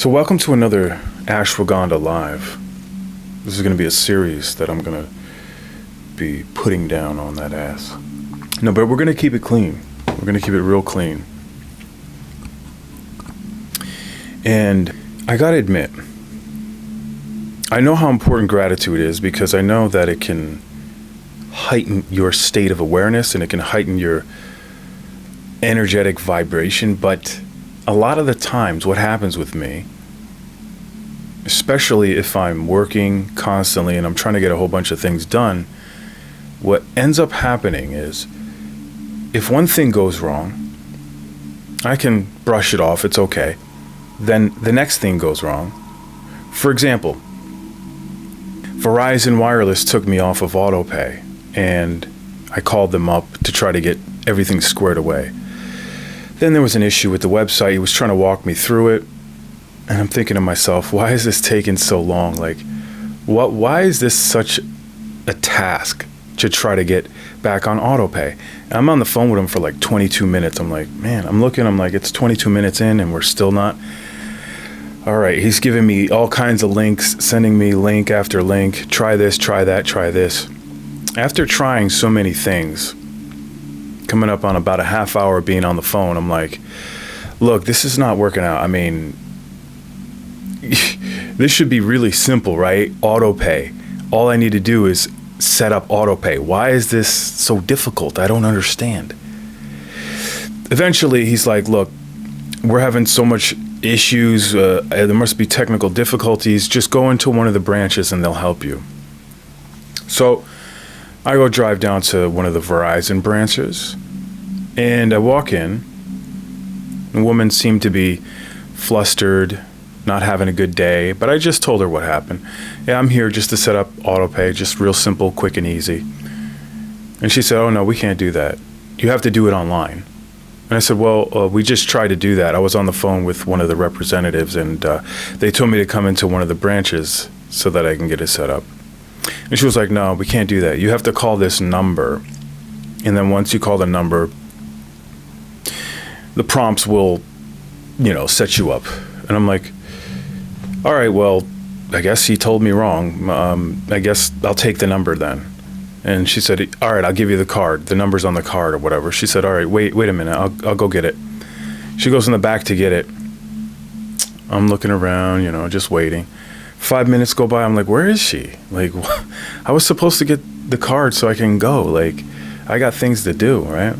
So welcome to another Ashwagandha Live. This is going to be a series that I'm going to be putting down on that ass. No, but we're going to keep it clean. We're going to keep it real clean. And I got to admit, I know how important gratitude is because I know that it can heighten your state of awareness and it can heighten your energetic vibration. But a lot of the times what happens with me, especially if I'm working constantly and I'm trying to get a whole bunch of things done, what ends up happening is if one thing goes wrong, I can brush it off, it's okay. Then the next thing goes wrong. For example, Verizon Wireless took me off of autopay and I called them up to try to get everything squared away. Then there was an issue with the website. He was trying to walk me through it. And I'm thinking to myself, why is this taking so long? Like, why is this such a task to try to get back on autopay? And I'm on the phone with him for like 22 minutes. I'm like, man, I'm like, it's 22 minutes in and we're still not. All right, he's giving me all kinds of links, sending me link after link. Try this, try that, try this. After trying so many things, coming up on about a half hour being on the phone, I'm like, look, this is not working out. I mean, this should be really simple, right? Autopay. All I need to do is set up autopay. Why is this so difficult? I don't understand. Eventually, he's like, look, we're having so much issues. There must be technical difficulties. Just go into one of the branches and they'll help you. So I go drive down to one of the Verizon branches and I walk in. The woman seemed to be flustered, not having a good day, but I just told her what happened. Yeah, I'm here just to set up autopay, just real simple, quick and easy. And she said, oh no, we can't do that. You have to do it online. And I said, well, we just tried to do that. I was on the phone with one of the representatives and they told me to come into one of the branches so that I can get it set up. And she was like, no, we can't do that. You have to call this number. And then once you call the number, the prompts will, set you up. And I'm like, all right, well, I guess he told me wrong. I guess I'll take the number then. And she said, all right, I'll give you the card. The number's on the card or whatever. She said, all right, wait a minute. I'll go get it. She goes in the back to get it. I'm looking around, just waiting. 5 minutes go by. I'm like, where is she? Like, I was supposed to get the card so I can go. Like, I got things to do, right?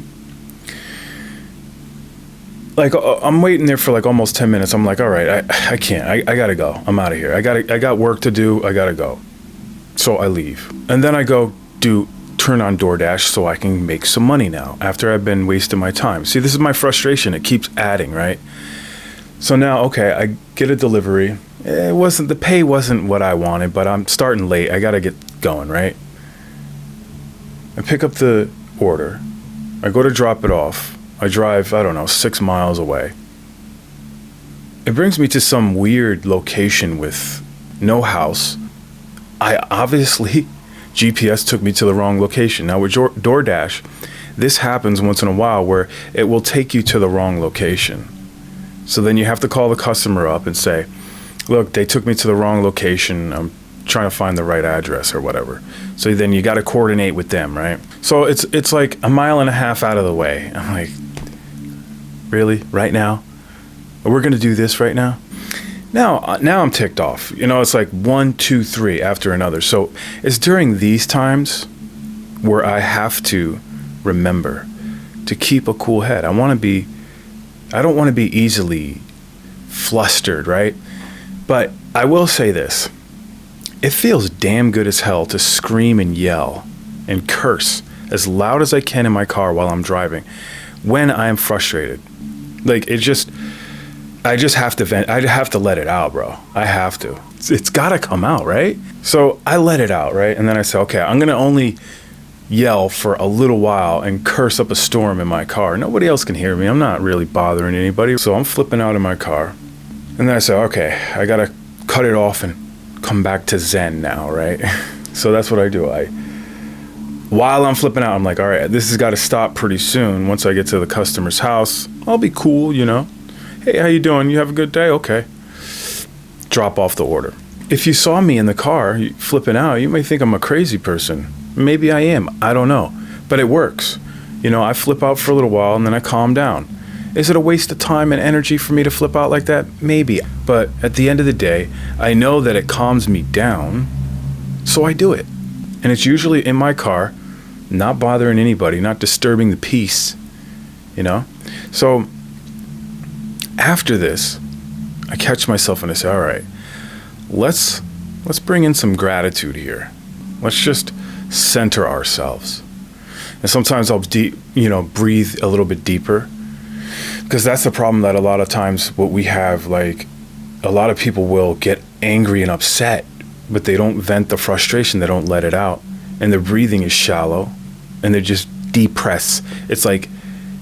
Like, I'm waiting there for like almost 10 minutes. I'm like, all right, I can't. I got to go. I'm out of here. I got work to do. I got to go. So I leave. And then I go turn on DoorDash so I can make some money now after I've been wasting my time. See, this is my frustration. It keeps adding, right? So now, okay, I get a delivery. The pay wasn't what I wanted, but I'm starting late. I got to get going, right? I pick up the order. I go to drop it off. I drive, 6 miles away. It brings me to some weird location with no house. GPS took me to the wrong location. Now with DoorDash, this happens once in a while where it will take you to the wrong location. So then you have to call the customer up and say, look, they took me to the wrong location. I'm trying to find the right address or whatever. So then you got to coordinate with them, right? So it's like a mile and a half out of the way. I'm like, really? Right now? We're going to do this right now? Now I'm ticked off. It's like 1, 2, 3 after another. So it's during these times where I have to remember to keep a cool head. I don't want to be easily flustered, right? But I will say this. It feels damn good as hell to scream and yell and curse as loud as I can in my car while I'm driving when I am frustrated. Like, I just have to vent. I have to let it out, bro. I have to. It's got to come out, right? So I let it out, right? And then I say, okay, I'm going to only yell for a little while and curse up a storm in my car. Nobody else can hear me. I'm not really bothering anybody. So I'm flipping out in my car. And then I say, okay, I got to cut it off and come back to Zen now, right? So that's what I do. While I'm flipping out, I'm like, all right, this has got to stop pretty soon. Once I get to the customer's house, I'll be cool, Hey, how you doing? You have a good day? Okay. drop off the order. If you saw me in the car flipping out, you may think I'm a crazy person. Maybe I am. I don't know. But it works. I flip out for a little while and then I calm down. Is it a waste of time and energy for me to flip out like that? Maybe. But at the end of the day, I know that it calms me down, so I do it. And it's usually in my car, not bothering anybody, not disturbing the peace, So after this, I catch myself and I say, all right, let's bring in some gratitude here. Let's just center ourselves. And sometimes I'll breathe a little bit deeper, because that's the problem that a lot of times what we have, like a lot of people will get angry and upset, but they don't vent the frustration. They don't let it out. And their breathing is shallow and they just depress. It's like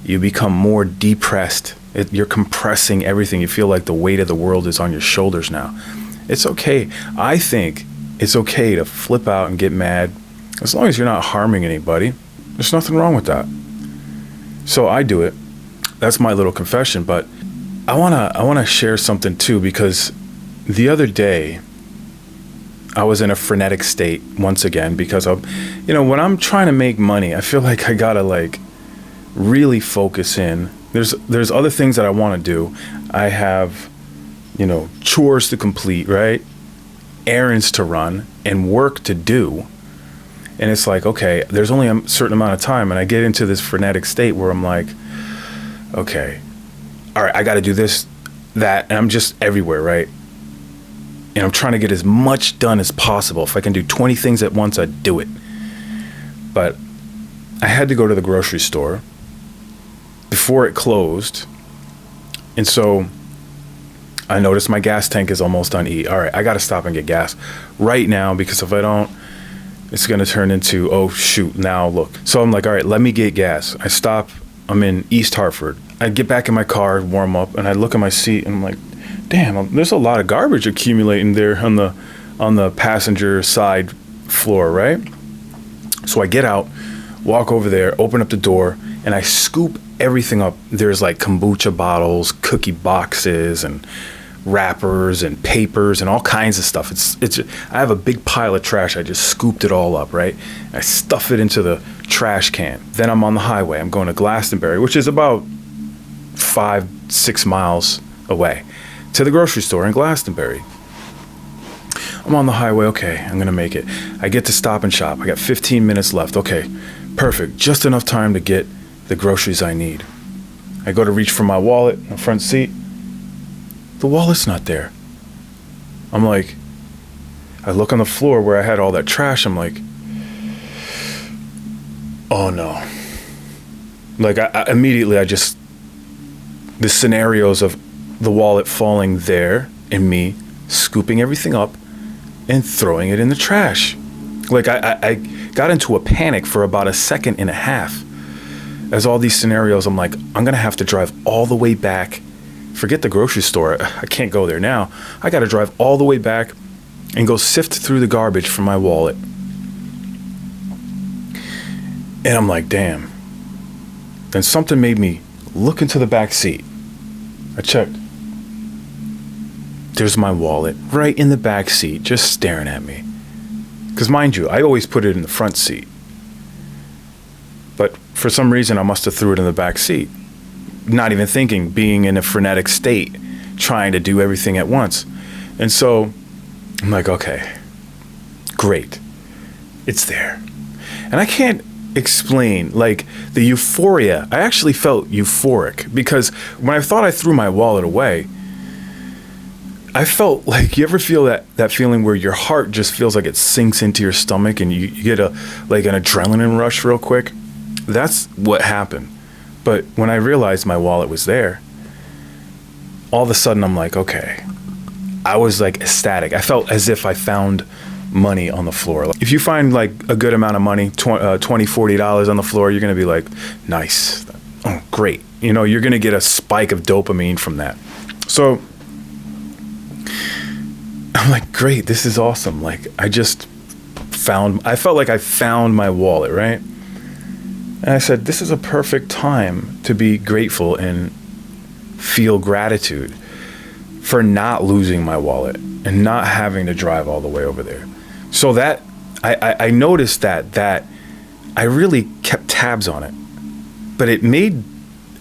you become more depressed. You're compressing everything. You feel like the weight of the world is on your shoulders now. It's okay. I think it's okay to flip out and get mad as long as you're not harming anybody. There's nothing wrong with that. So I do it. That's my little confession. But I wanna share something too, because the other day I was in a frenetic state once again, because when I'm trying to make money, I feel like I gotta really focus in. There's other things that I want to do. I have, chores to complete, right? Errands to run and work to do. And it's like, okay, there's only a certain amount of time. And I get into this frenetic state where I'm like, okay, all right, I got to do this, that. And I'm just everywhere, right? And I'm trying to get as much done as possible. If I can do 20 things at once, I'd do it. But I had to go to the grocery store before it closed. And so I noticed my gas tank is almost on E. All right, I got to stop and get gas right now, because if I don't, it's going to turn into, oh, shoot, now look. So I'm like, all right, let me get gas. I stop. I'm in East Hartford. I get back in my car, warm up, and I look at my seat, and I'm like, damn, there's a lot of garbage accumulating there on the passenger side floor, right? So I get out, walk over there, open up the door, and I scoop everything up. There's like kombucha bottles, cookie boxes, and wrappers and papers and all kinds of stuff. I have a big pile of trash. I just scooped it all up, right? I stuff it into the trash can. Then I'm on the highway. I'm going to Glastonbury, which is about 5-6 miles away, to the grocery store in Glastonbury. I'm on the highway. Okay, I'm going to make it. I get to Stop and Shop. I got 15 minutes left. Okay, perfect. Just enough time to get the groceries I need. I go to reach for my wallet in the front seat. The wallet's not there. I'm like, I look on the floor where I had all that trash. I'm like, oh no. Like I immediately, the scenarios of the wallet falling there and me scooping everything up and throwing it in the trash. Like I got into a panic for about a second and a half. As all these scenarios, I'm like, I'm going to have to drive all the way back. Forget the grocery store. I can't go there now. I got to drive all the way back and go sift through the garbage for my wallet. And I'm like, damn. Then something made me look into the back seat. I checked. There's my wallet right in the back seat, just staring at me. Because mind you, I always put it in the front seat. But for some reason, I must have threw it in the back seat. Not even thinking, being in a frenetic state, trying to do everything at once. And so I'm like, okay, great. It's there. And I can't explain, like, the euphoria. I actually felt euphoric, because when I thought I threw my wallet away, I felt like, you ever feel that feeling where your heart just feels like it sinks into your stomach and you get an adrenaline rush real quick? That's what happened. But when I realized my wallet was there, all of a sudden I'm like, okay. I was like ecstatic. I felt as if I found money on the floor. If you find like a good amount of money, $20-$40 on the floor, you're going to be like, nice. Oh, great. You're going to get a spike of dopamine from that. So I'm like, great, this is awesome. Like, I felt like I found my wallet, right? And I said, this is a perfect time to be grateful and feel gratitude for not losing my wallet. and not having to drive all the way over there. So that I noticed that I really kept tabs on it, but it made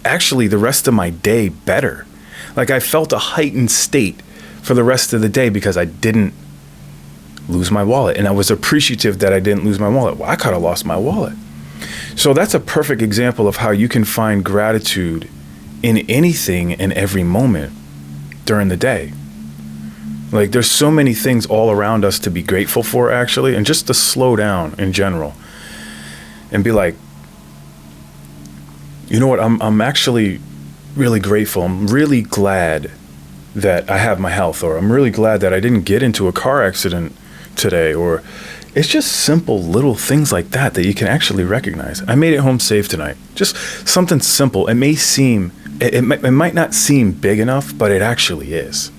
actually the rest of my day better. Like, I felt a heightened state for the rest of the day because I didn't lose my wallet, and I was appreciative that I didn't lose my wallet. Well, I could have lost my wallet. So that's a perfect example of how you can find gratitude in anything and every moment during the day. Like, there's so many things all around us to be grateful for, actually, and just to slow down in general and be like, you know what, I'm actually really grateful. I'm really glad that I have my health, or I'm really glad that I didn't get into a car accident today, or it's just simple little things like that you can actually recognize. I made it home safe tonight. Just something simple. It may seem, it might not seem big enough, but it actually is.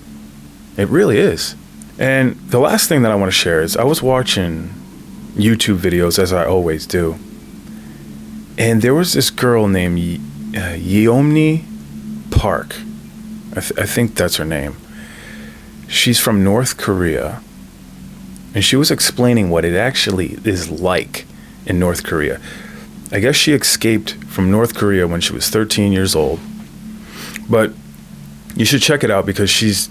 It really is. And the last thing that I want to share is I was watching YouTube videos, as I always do. And there was this girl named Yeonmi Park. I think that's her name. She's from North Korea. And she was explaining what it actually is like in North Korea. I guess she escaped from North Korea when she was 13 years old. But you should check it out because she's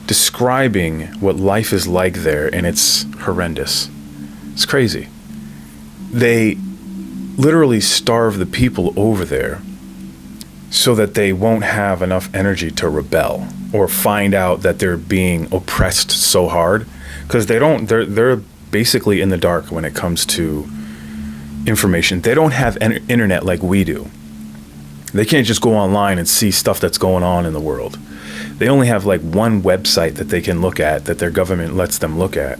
describing what life is like there, and it's horrendous. It's crazy. They literally starve the people over there so that they won't have enough energy to rebel or find out that they're being oppressed so hard, because they're basically in the dark when it comes to information. They don't have internet like we do. They can't just go online and see stuff that's going on in the world. They only have like one website that they can look at, that their government lets them look at.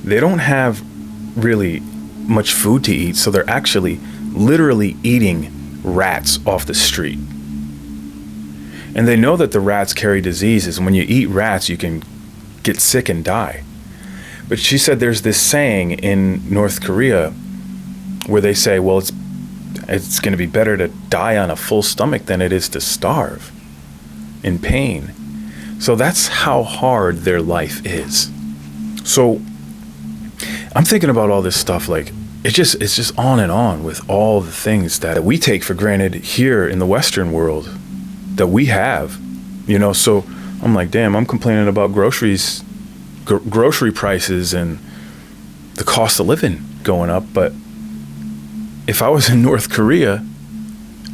They don't have really much food to eat, so they're actually literally eating rats off the street. And they know that the rats carry diseases, and when you eat rats, you can get sick and die. But she said there's this saying in North Korea where they say, well, it's going to be better to die on a full stomach than it is to starve in pain. So that's how hard their life is. So I'm thinking about all this stuff, like it's just on and on with all the things that we take for granted here in the Western world that we have, you know. So I'm like, damn, I'm complaining about grocery prices and the cost of living going up. But if I was in North Korea,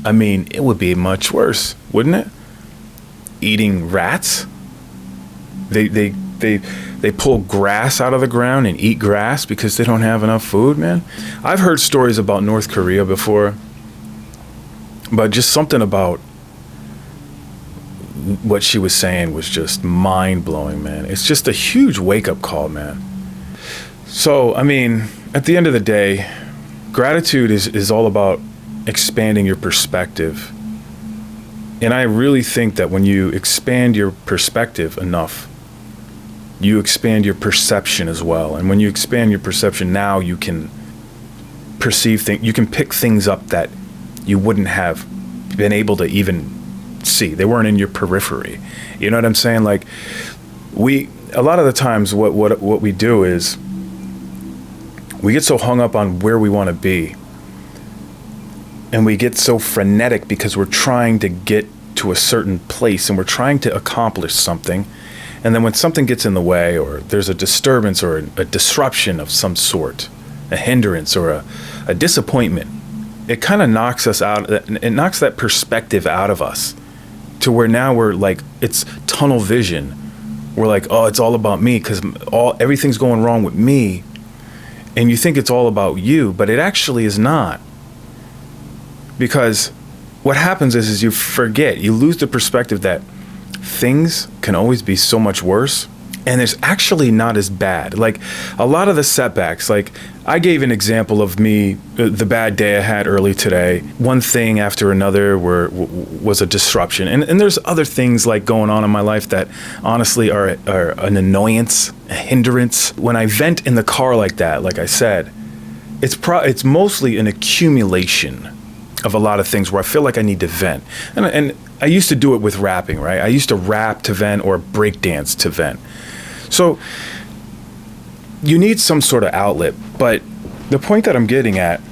I mean, it would be much worse, wouldn't it? Eating rats. They pull grass out of the ground and eat grass because they don't have enough food, man. I've heard stories about North Korea before, but just something about what she was saying was just mind-blowing, man. It's just a huge wake-up call, man. So, I mean, at the end of the day, gratitude is all about expanding your perspective. And I really think that when you expand your perspective enough, you expand your perception as well. And when you expand your perception, now you can perceive things, you can pick things up that you wouldn't have been able to even see. They weren't in your periphery. You know what I'm saying? Like, a lot of the times what we do is we get so hung up on where we want to be. And we get so frenetic because we're trying to get to a certain place and we're trying to accomplish something. And then when something gets in the way, or there's a disturbance or a disruption of some sort, a hindrance or a disappointment, it kind of knocks us out. It knocks that perspective out of us to where now we're like, it's tunnel vision. We're like, oh, it's all about me because everything's going wrong with me. And you think it's all about you, but it actually is not. Because what happens is you forget, you lose the perspective that things can always be so much worse, and it's actually not as bad. Like, a lot of the setbacks, like I gave an example of me, the bad day I had early today, one thing after another was a disruption. And there's other things like going on in my life that honestly are an annoyance, a hindrance. When I vent in the car like that, like I said, it's mostly an accumulation of a lot of things where I feel like I need to vent. And I used to do it with rapping, right? I used to rap to vent or break dance to vent. So you need some sort of outlet, but the point that I'm getting at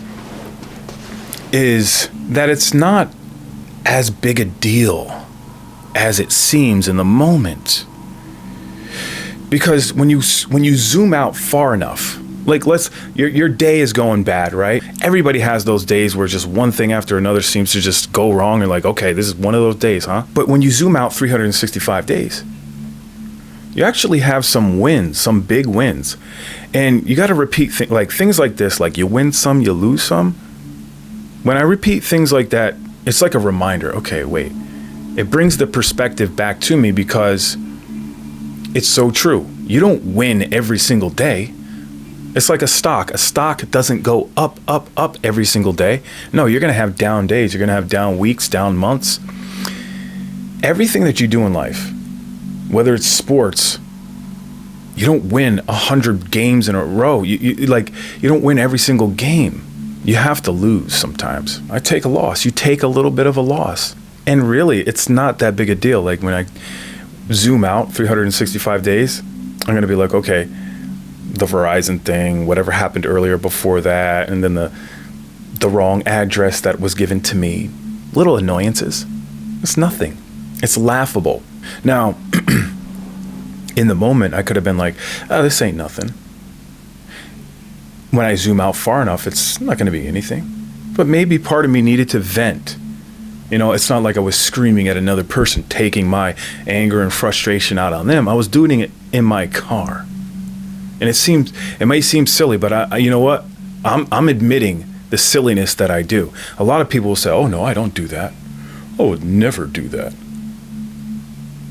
is that it's not as big a deal as it seems in the moment. Because when you zoom out far enough, like your day is going bad, right? Everybody has those days where just one thing after another seems to just go wrong, and like, okay, this is one of those days, huh? But when you zoom out 365 days, you actually have some wins, some big wins. And you got to repeat things like this, like you win some, you lose some. When I repeat things like that, it's like a reminder. Okay, wait. It brings the perspective back to me because it's so true. You don't win every single day. It's like a stock. A stock doesn't go up, up, up every single day. No, you're going to have down days. You're going to have down weeks, down months. Everything that you do in life, whether it's sports, you don't win 100 games in a row. You don't win every single game. You have to lose sometimes. I take a loss. You take a little bit of a loss. And really, it's not that big a deal. Like when I zoom out 365 days, I'm going to be like, okay, the Verizon thing, whatever happened earlier before that, and then the wrong address that was given to me. Little annoyances. It's nothing. It's laughable. Now, in the moment, I could have been like, oh, this ain't nothing. When I zoom out far enough, it's not going to be anything. But maybe part of me needed to vent. You know, it's not like I was screaming at another person, taking my anger and frustration out on them. I was doing it in my car. And it might seem silly, but you know what? I'm admitting the silliness that I do. A lot of people will say, oh, no, I don't do that. I would never do that.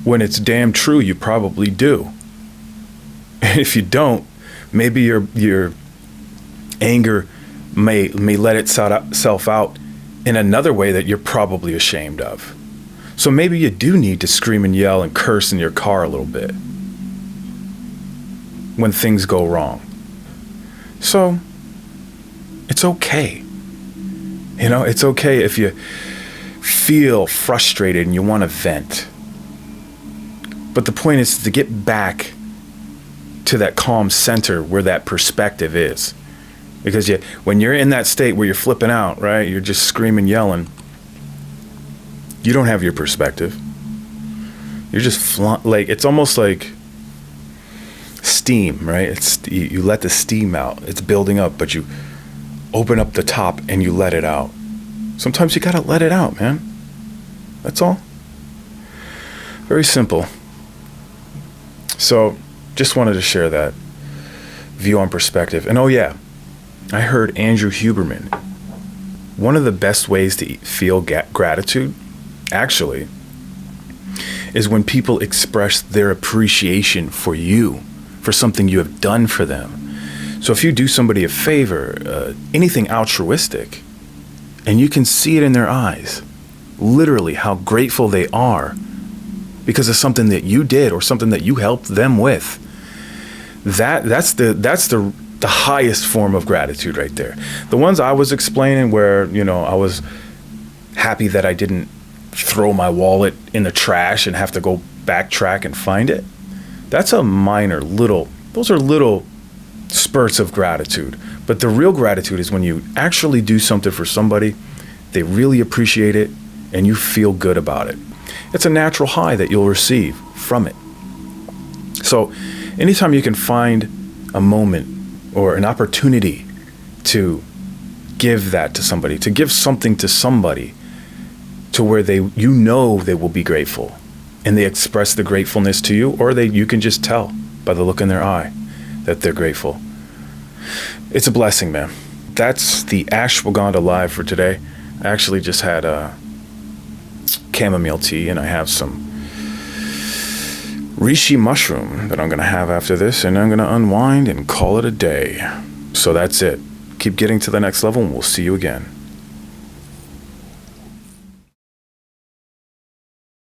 When it's damn true, you probably do. And if you don't, maybe your anger may let itself out in another way that you're probably ashamed of. So maybe you do need to scream and yell and curse in your car a little bit when things go wrong. So it's okay. You know, it's okay if you feel frustrated and you want to vent. But the point is to get back to that calm center where that perspective is. Because when you're in that state where you're flipping out, right, you're just screaming, yelling, you don't have your perspective. You're just it's almost like steam, right? You let the steam out. It's building up, but you open up the top and you let it out. Sometimes you gotta let it out, man. That's all. Very simple. So, just wanted to share that view on perspective. And oh yeah, I heard Andrew Huberman. One of the best ways to feel gratitude, actually, is when people express their appreciation for you, for something you have done for them. So if you do somebody a favor, anything altruistic, and you can see it in their eyes, literally how grateful they are because of something that you did or something that you helped them with, that's the highest form of gratitude right there. The ones I was explaining where, you know, I was happy that I didn't throw my wallet in the trash and have to go backtrack and find it. That's a minor those are little spurts of gratitude. But the real gratitude is when you actually do something for somebody, they really appreciate it, and you feel good about it. It's a natural high that you'll receive from it. So anytime you can find a moment or an opportunity to give that to somebody, to give something to somebody to where they will be grateful, and they express the gratefulness to you, or you can just tell by the look in their eye that they're grateful. It's a blessing, man. That's the ashwagandha live for today. I actually just had a chamomile tea, and I have some reishi mushroom that I'm going to have after this, and I'm going to unwind and call it a day. So that's it. Keep getting to the next level, and we'll see you again.